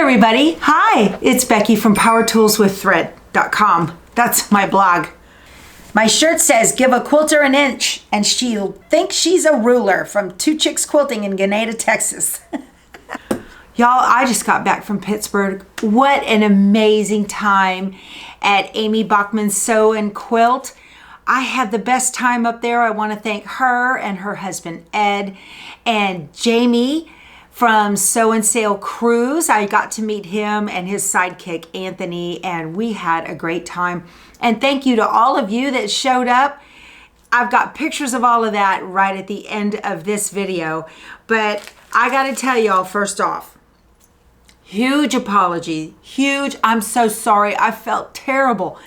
everybody. Hi, it's Becky from powertoolswiththread.com. That's my blog. My shirt says, give a quilter an inch and she'll think she's a ruler, from Two Chicks Quilting in Grenada, Texas. Y'all, I just got back from Pittsburgh. What an amazing time at Amy Bachman's Sew and Quilt. I had the best time up there. I want to thank her and her husband Ed and Jamie from Sew and Sail Cruise. I got to meet him and his sidekick Anthony, and we had a great time. And thank you to all of you that showed up. I've got pictures of all of that right at the end of this video. But I got to tell y'all, first off, huge apology, huge. I'm so sorry. I felt terrible.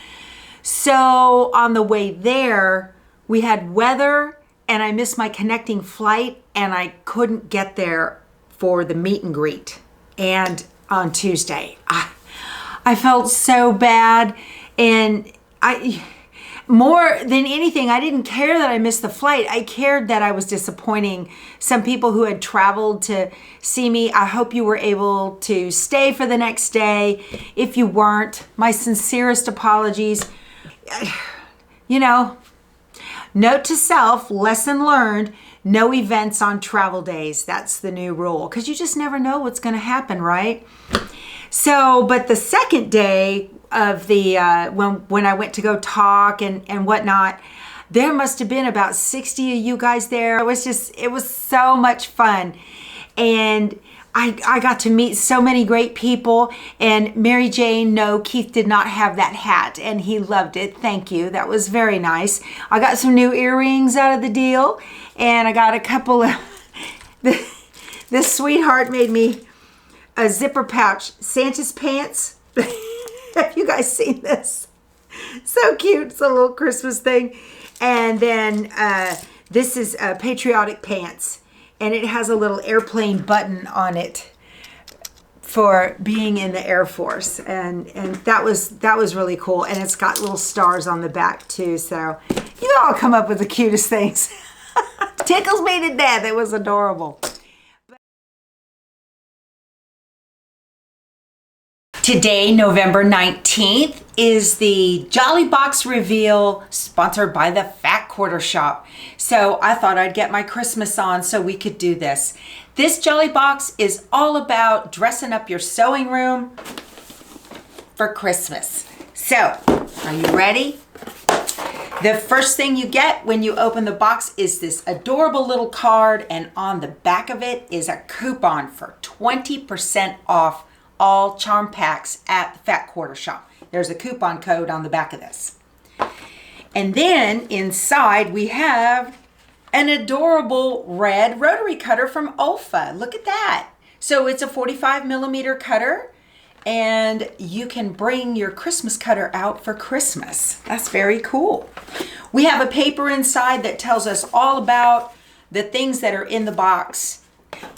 So on the way there, we had weather and I missed my connecting flight and I couldn't get there for the meet and greet. And on Tuesday, I felt so bad, and more than anything, I didn't care that I missed the flight. I cared that I was disappointing some people who had traveled to see me. I hope you were able to stay for the next day. If you weren't, my sincerest apologies. You know, note to self, lesson learned, no events on travel days. That's the new rule, because you just never know what's going to happen, right? So, but the second day of the, when I went to go talk and whatnot, there must have been about 60 of you guys there. It was so much fun. And I got to meet so many great people. And Mary Jane, no, Keith did not have that hat and he loved it. Thank you. That was very nice. I got some new earrings out of the deal, and I got a couple of, this sweetheart made me a zipper pouch, Santa's pants. Have you guys seen this? So cute. It's a little Christmas thing. And then this is patriotic pants. And it has a little airplane button on it for being in the Air Force. And that was really cool. And it's got little stars on the back too. So you all come up with the cutest things. Tickles me to death. It was adorable. Today, November 19th, is the Jolly Box reveal sponsored by the Fat Quarter Shop. So I thought I'd get my Christmas on so we could do this. This Jolly Box is all about dressing up your sewing room for Christmas. So, are you ready? The first thing you get when you open the box is this adorable little card, and on the back of it is a coupon for 20% off all charm packs at the Fat Quarter Shop. There's a coupon code on the back of this. And then inside we have an adorable red rotary cutter from Olfa. Look at that. So it's a 45mm cutter, and you can bring your Christmas cutter out for Christmas. That's very cool. We have a paper inside that tells us all about the things that are in the box.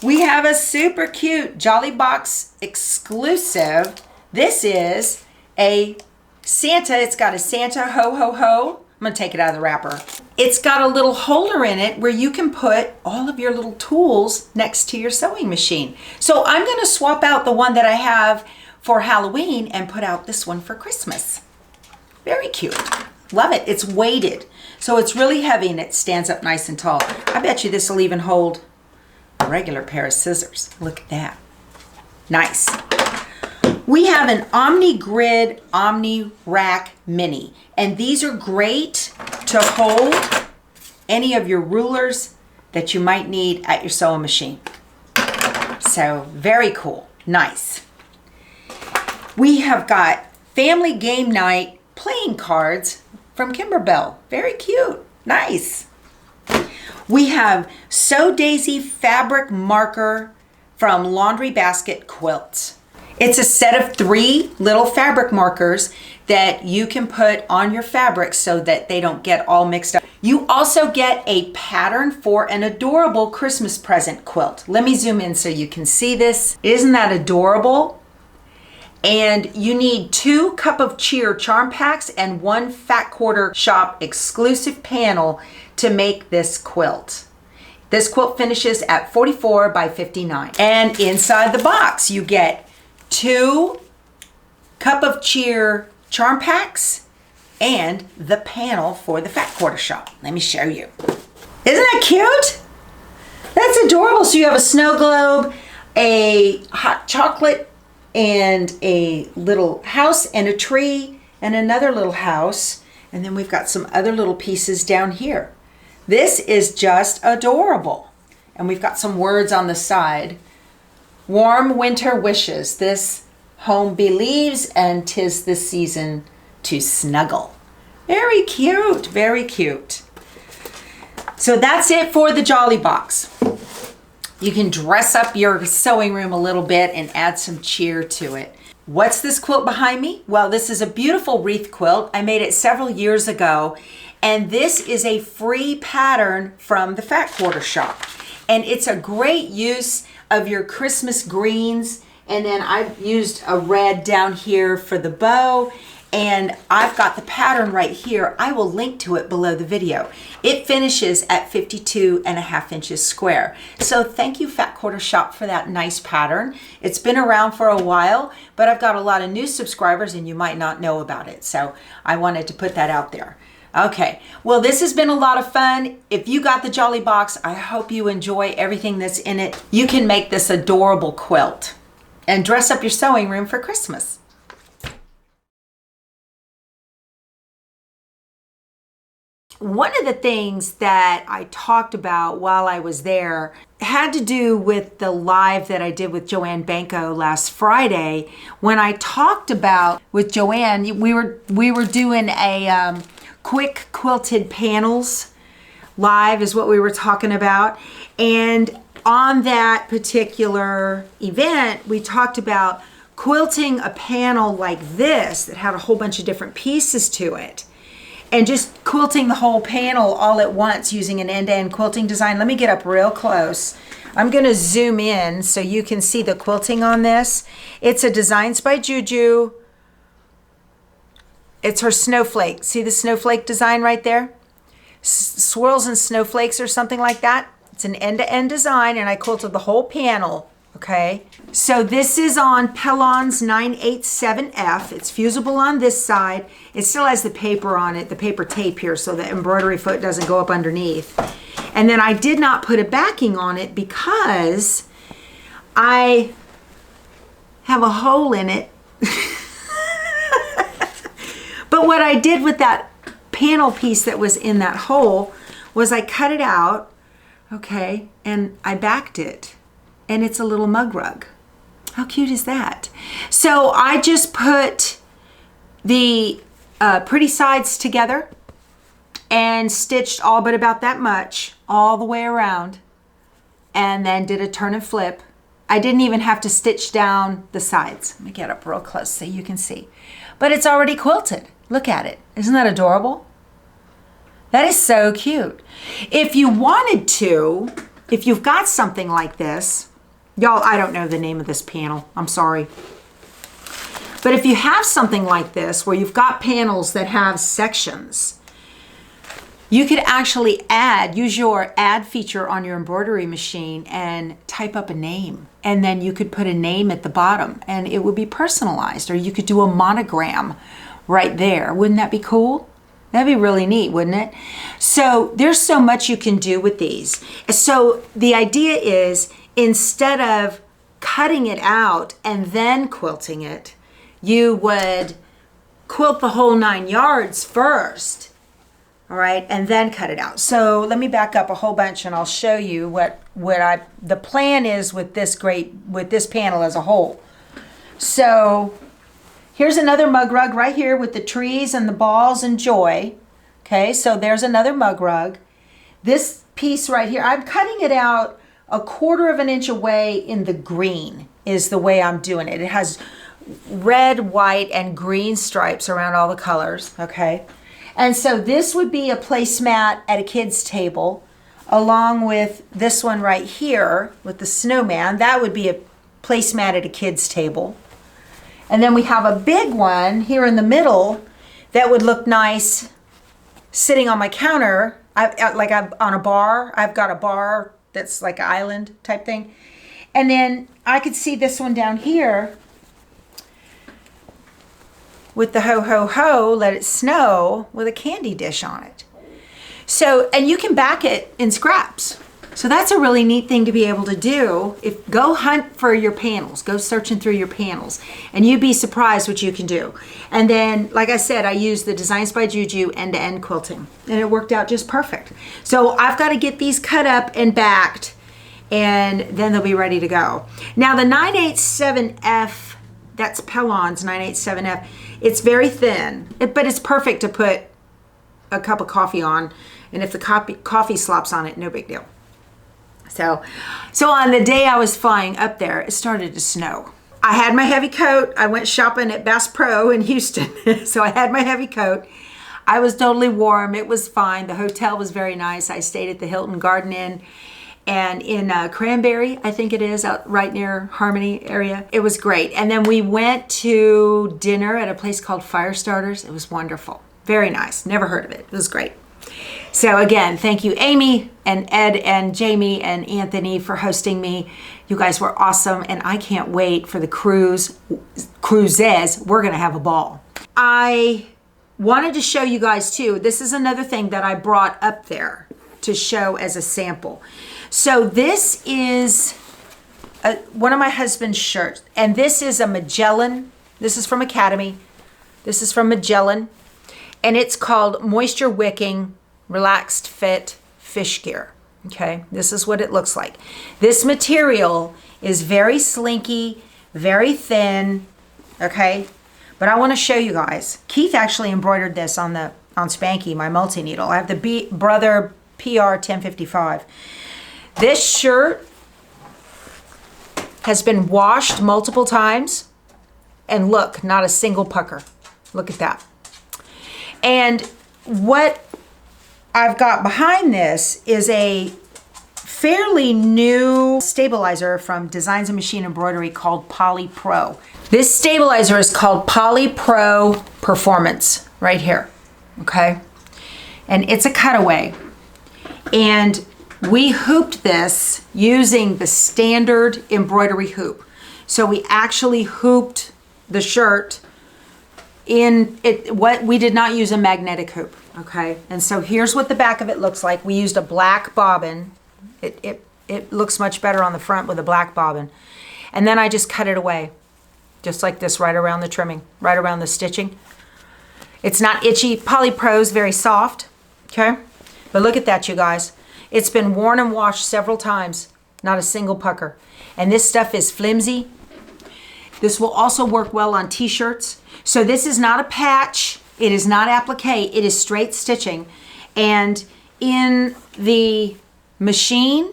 We have a super cute Jolly Box exclusive. This is a Santa. It's got a Santa ho ho ho. I'm gonna take it out of the wrapper. It's got a little holder in it where you can put all of your little tools next to your sewing machine. So I'm gonna swap out the one that I have for Halloween and put out this one for Christmas. Very cute. Love it. It's weighted, so it's really heavy and it stands up nice and tall. I bet you this will even hold a regular pair of scissors. Look at that. Nice. We have an Omni Grid Omni Rack Mini, and these are great to hold any of your rulers that you might need at your sewing machine. So very cool. Nice. We have got Family Game Night playing cards from Kimberbell. Very cute. Nice. We have Sew Daisy fabric marker from Laundry Basket Quilts. It's a set of 3 little fabric markers that you can put on your fabric so that they don't get all mixed up. You also get a pattern for an adorable Christmas present quilt. Let me zoom in so you can see this. Isn't that adorable? And you need 2 Cup of Cheer charm packs and 1 Fat Quarter Shop exclusive panel to make this quilt. This quilt finishes at 44 by 59. And inside the box, you get 2 cup of cheer charm packs, and the panel for the fat quarter shop. Let me show you. Isn't that cute? That's adorable. So you have a snow globe, a hot chocolate, and a little house and a tree and another little house. And then we've got some other little pieces down here. This is just adorable. And we've got some words on the side. Warm winter wishes. This home believes, and 'tis the season to snuggle. Very cute, very cute. So that's it for the Jolly Box. You can dress up your sewing room a little bit and add some cheer to it. What's this quilt behind me? Well, this is a beautiful wreath quilt. I made it several years ago, and this is a free pattern from the Fat Quarter Shop. And it's a great use of your Christmas greens. And then I've used a red down here for the bow. And I've got the pattern right here. I will link to it below the video. It finishes at 52.5 inches square. So thank you, Fat Quarter Shop, for that nice pattern. It's been around for a while, but I've got a lot of new subscribers and you might not know about it. So I wanted to put that out there. Okay, well, this has been a lot of fun. If you got the Jolly Box, I hope you enjoy everything that's in it. You can make this adorable quilt and dress up your sewing room for Christmas. One of the things that I talked about while I was there had to do with the live that I did with Joanne Banco last Friday. When I talked about with Joanne, we were doing a quick quilted panels live is what we were talking about. And on that particular event, we talked about quilting a panel like this that had a whole bunch of different pieces to it. And just quilting the whole panel all at once using an end-to-end quilting design. Let me get up real close. I'm gonna zoom in so you can see the quilting on this. It's a Designs by Juju. It's her snowflake. See the snowflake design right there? Swirls and snowflakes or something like that. It's an end-to-end design, and I quilted the whole panel, okay? So this is on Pellon's 987F. It's fusible on this side. It still has the paper on it, the paper tape here, so the embroidery foot doesn't go up underneath. And then I did not put a backing on it because I have a hole in it. But what I did with that panel piece that was in that hole was I cut it out, okay, and I backed it. And it's a little mug rug. How cute is that? So I just put the pretty sides together and stitched all but about that much all the way around, and then did a turn and flip. I didn't even have to stitch down the sides. Let me get up real close so you can see. But it's already quilted. Look at it. Isn't that adorable? That is so cute. If you wanted to, if you've got something like this, y'all, I don't know the name of this panel. I'm sorry. But if you have something like this where you've got panels that have sections, you could actually use your add feature on your embroidery machine and type up a name. And then you could put a name at the bottom and it would be personalized, or you could do a monogram right there. Wouldn't that be cool? That'd be really neat, wouldn't it? So there's so much you can do with these. So the idea is, instead of cutting it out and then quilting it, you would quilt the whole 9 yards first, all right, and then cut it out. So let me back up a whole bunch and I'll show you what the plan is with this panel as a whole. So here's another mug rug right here with the trees and the balls and joy. Okay, so there's another mug rug. This piece right here, I'm cutting it out 1/4 inch away in the green is the way I'm doing it. It has red, white, and green stripes around all the colors, okay? And so this would be a placemat at a kid's table, along with this one right here with the snowman. That would be a placemat at a kid's table. And then we have a big one here in the middle that would look nice sitting on my counter. I'm on a bar. I've got a bar that's like an island type thing. And then I could see this one down here with the ho ho ho, let it snow with a candy dish on it. So, and you can back it in scraps. So that's a really neat thing to be able to do. Go hunt for your panels, go searching through your panels, and you'd be surprised what you can do. And then, like I said, I used the Designs by Juju end-to-end quilting, and it worked out just perfect. So I've got to get these cut up and backed, and then they'll be ready to go. Now the 987F, that's Pellon's 987F, it's very thin, but it's perfect to put a cup of coffee on, and if the coffee slops on it, no big deal. So on the day I was flying up there, it started to snow. I had my heavy coat. I went shopping at Bass Pro in Houston. So I had my heavy coat. I was totally warm. It was fine. The hotel was very nice. I stayed at the Hilton Garden Inn and in Cranberry, I think it is, out right near Harmony area. It was great. And then we went to dinner at a place called Firestarters. It was wonderful. Very nice. Never heard of it. It was great. So again, thank you, Amy and Ed and Jamie and Anthony, for hosting me. You guys were awesome, and I can't wait for the cruises. We're gonna have a ball. I wanted to show you guys too, this is another thing that I brought up there to show as a sample. So this is one of my husband's shirts, and this is a Magellan. This is from Academy. This is from Magellan, and it's called Moisture Wicking Relaxed Fit Fish Gear. Okay, this is what it looks like. This material is very slinky, very thin, okay? But I want to show you guys. Keith actually embroidered this on Spanky, my multi-needle. I have the Brother PR 1055. This shirt has been washed multiple times, and look, not a single pucker. Look at that. And what I've got behind this is a fairly new stabilizer from Designs and Machine Embroidery called Poly Pro. This stabilizer is called Poly Pro Performance right here, okay? And it's a cutaway. And we hooped this using the standard embroidery hoop. So we actually hooped the shirt in it. We did not use a magnetic hoop, okay? And so here's what the back of it looks like. We used a black bobbin. It looks much better on the front with a black bobbin. And then I just cut it away, just like this, right around the trimming, right around the stitching. It's not itchy. Poly Pro is very soft, okay? But look at that, you guys. It's been worn and washed several times, not a single pucker. And this stuff is flimsy. This will also work well on t-shirts. So this is not a patch. It is not applique. It is straight stitching. And in the machine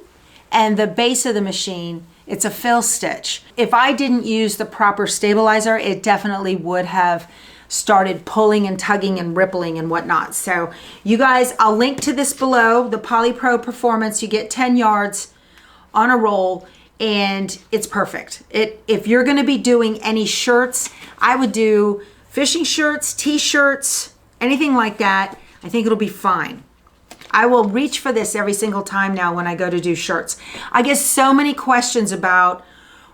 and the base of the machine, it's a fill stitch. If I didn't use the proper stabilizer, it definitely would have started pulling and tugging and rippling and whatnot. So you guys, I'll link to this below, the Poly Pro Performance. You get 10 yards on a roll, and it's perfect. If you're gonna be doing any shirts, I would do fishing shirts, t-shirts, anything like that. I think it'll be fine. I will reach for this every single time now when I go to do shirts. I get so many questions about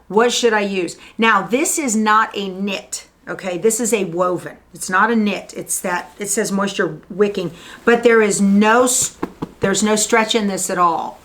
what should I use. Now, this is not a knit, okay? This is a woven. It's not a knit. It's that, it says moisture wicking, but there's no stretch in this at all.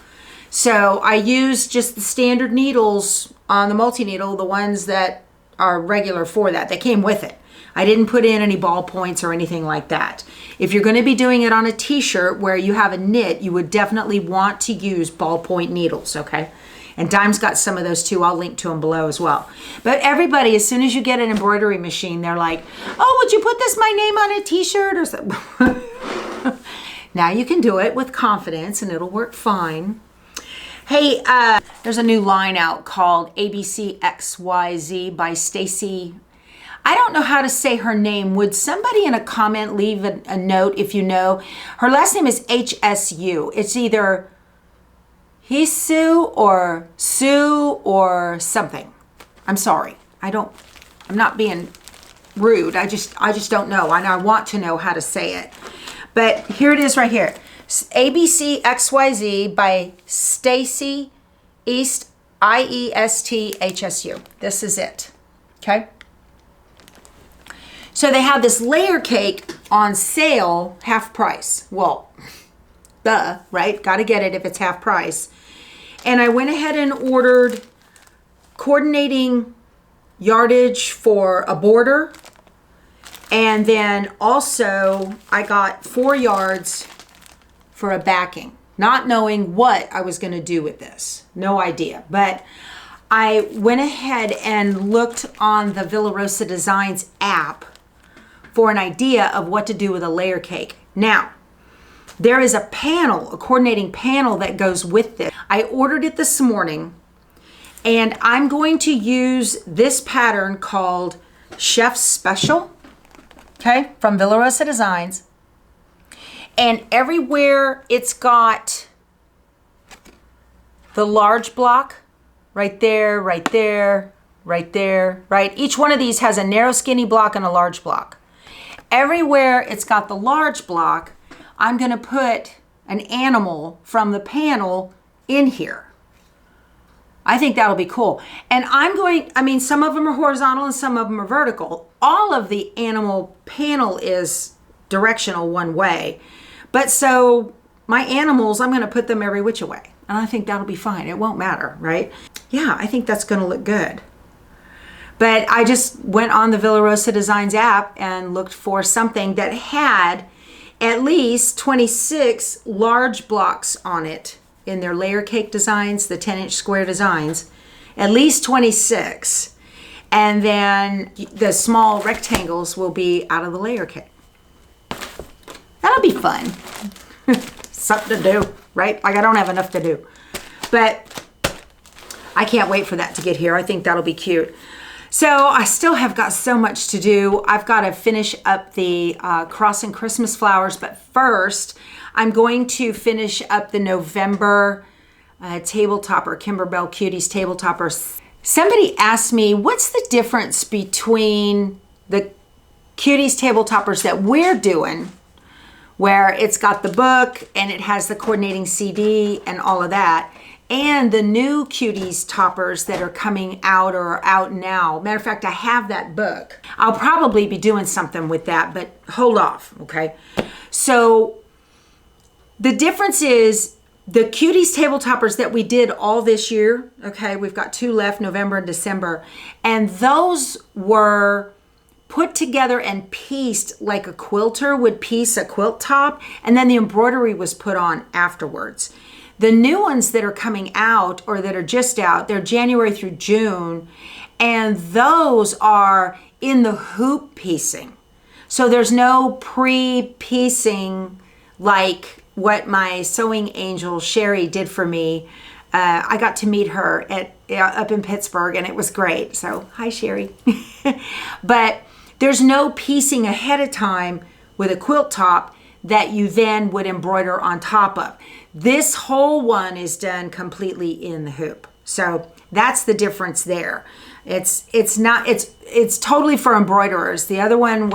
So I use just the standard needles on the multi-needle, the ones that are regular for that. They came with it. I didn't put in any ball points or anything like that. If you're going to be doing it on a t-shirt where you have a knit, you would definitely want to use ballpoint needles, okay? And Dime's got some of those too. I'll link to them below as well. But everybody, as soon as you get an embroidery machine, they're like, oh, would you put this my name on a t-shirt or something? Now you can do it with confidence and it'll work fine. Hey, there's a new line out called ABC XYZ by Stacy. I don't know how to say her name. Would somebody in a comment leave a note if you know? Her last name is HSU. It's either Hisu or Sue or something. I'm sorry. I'm not being rude. I just don't know. And I want to know how to say it. But here it is right here. ABC XYZ by Stacy East, IEST HSU. This is it. Okay? So they have this layer cake on sale, half price. Well, duh, right? Got to get it if it's half price. And I went ahead and ordered coordinating yardage for a border. And then also I got 4 yards for a backing, not knowing what I was going to do with this. No idea. But I went ahead and looked on the Villa Rosa Designs app for an idea of what to do with a layer cake. Now, there is a panel, a coordinating panel that goes with this. I ordered it this morning, and I'm going to use this pattern called Chef's Special, okay, from Villa Rosa Designs. And everywhere it's got the large block, right there, right there, right there, right? Each one of these has a narrow skinny block and a large block. Everywhere it's got the large block, I'm gonna put an animal from the panel in here. I think that'll be cool. And I mean, some of them are horizontal and some of them are vertical. All of the animal panel is directional one way. But so my animals, I'm gonna put them every which way. And I think that'll be fine. It won't matter, right? Yeah, I think that's gonna look good. But I just went on the Villa Rosa Designs app and looked for something that had at least 26 large blocks on it in their layer cake designs, the 10-inch square designs, at least 26. And then the small rectangles will be out of the layer cake. That'll be fun. Something to do, right? Like I don't have enough to do. But I can't wait for that to get here. I think that'll be cute. So I still have got so much to do. I've got to finish up the cross and Christmas flowers, but first I'm going to finish up the November table topper, Kimberbell Cuties table topper. Somebody asked me, what's the difference between the Cuties table toppers that we're doing, where it's got the book and it has the coordinating CD and all of that, and the new Cuties toppers that are coming out or are out now. Matter of fact, I have that book. I'll probably be doing something with that, but hold off, okay? So the difference is the Cuties table toppers that we did all this year, okay? We've got 2 left, November and December, and those were put together and pieced like a quilter would piece a quilt top, and then the embroidery was put on afterwards. The new ones that are coming out or that are just out, they're January through June, and those are in the hoop piecing. So there's no pre-piecing like what my sewing angel Sherry did for me. I got to meet her up in Pittsburgh, and it was great. So hi, Sherry. But there's no piecing ahead of time with a quilt top that you then would embroider on top of. This whole one is done completely in the hoop. So that's the difference there. It's totally for embroiderers. The other one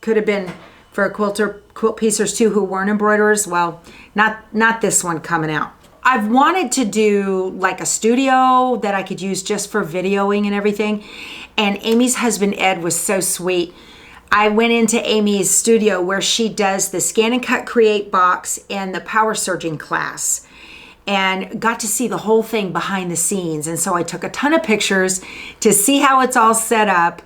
could have been for quilt piecers too who weren't embroiderers. Well, not this one coming out. I've wanted to do like a studio that I could use just for videoing and everything. And Amy's husband Ed was so sweet. I went into Amy's studio where she does the Scan and Cut Create box and the power serging class, and got to see the whole thing behind the scenes. And so I took a ton of pictures to see how it's all set up.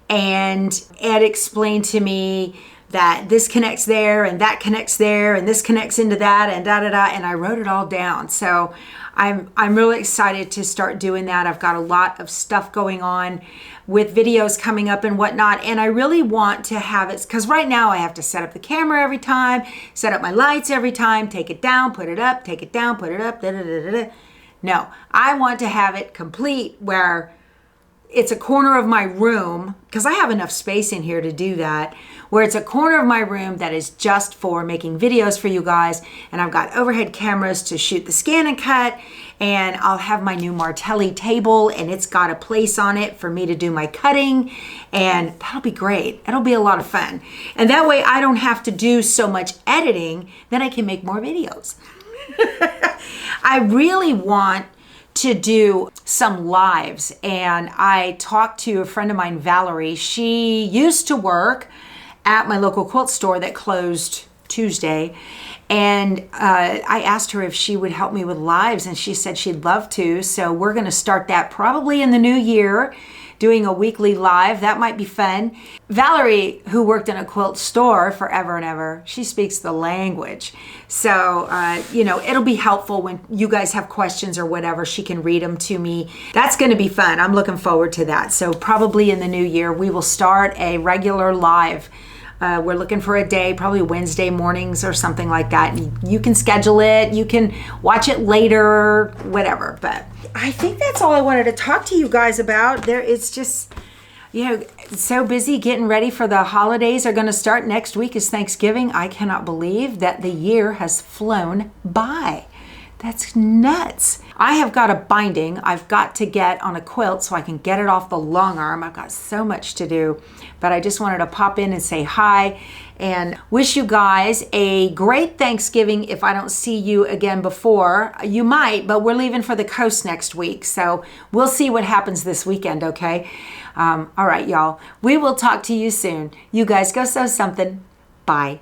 And Ed explained to me that this connects there and that connects there and this connects into that and da-da-da, and I wrote it all down. So I'm really excited to start doing that. I've got a lot of stuff going on with videos coming up and whatnot, and I really want to have it, because right now I have to set up the camera every time, set up my lights every time, take it down, put it up, take it down, put it up, da-da-da-da-da. No, I want to have it complete where it's a corner of my room, because I have enough space in here to do that, where it's a corner of my room that is just for making videos for you guys, and I've got overhead cameras to shoot the scan and cut, and I'll have my new Martelli table, and it's got a place on it for me to do my cutting, and that'll be great. It'll be a lot of fun. And that way I don't have to do so much editing, then I can make more videos. I really want to do some lives. And I talked to a friend of mine, Valerie. She used to work at my local quilt store that closed Tuesday. And I asked her if she would help me with lives, and she said she'd love to. So we're going to start that probably in the new year, doing a weekly live. That might be fun. Valerie, who worked in a quilt store forever and ever, she speaks the language. So, it'll be helpful when you guys have questions or whatever. She can read them to me. That's going to be fun. I'm looking forward to that. So probably in the new year, we will start a regular live. We're looking for a day, probably Wednesday mornings or something like that. You can schedule it. You can watch it later, whatever. But I think that's all I wanted to talk to you guys about. It's just, so busy getting ready for the holidays are going to start. Next week is Thanksgiving. I cannot believe that the year has flown by. That's nuts. I have got a binding I've got to get on a quilt so I can get it off the long arm. I've got so much to do, but I just wanted to pop in and say hi and wish you guys a great Thanksgiving. If I don't see you again before, you might, but we're leaving for the coast next week. So we'll see what happens this weekend, okay? All right, y'all. We will talk to you soon. You guys go sew something. Bye.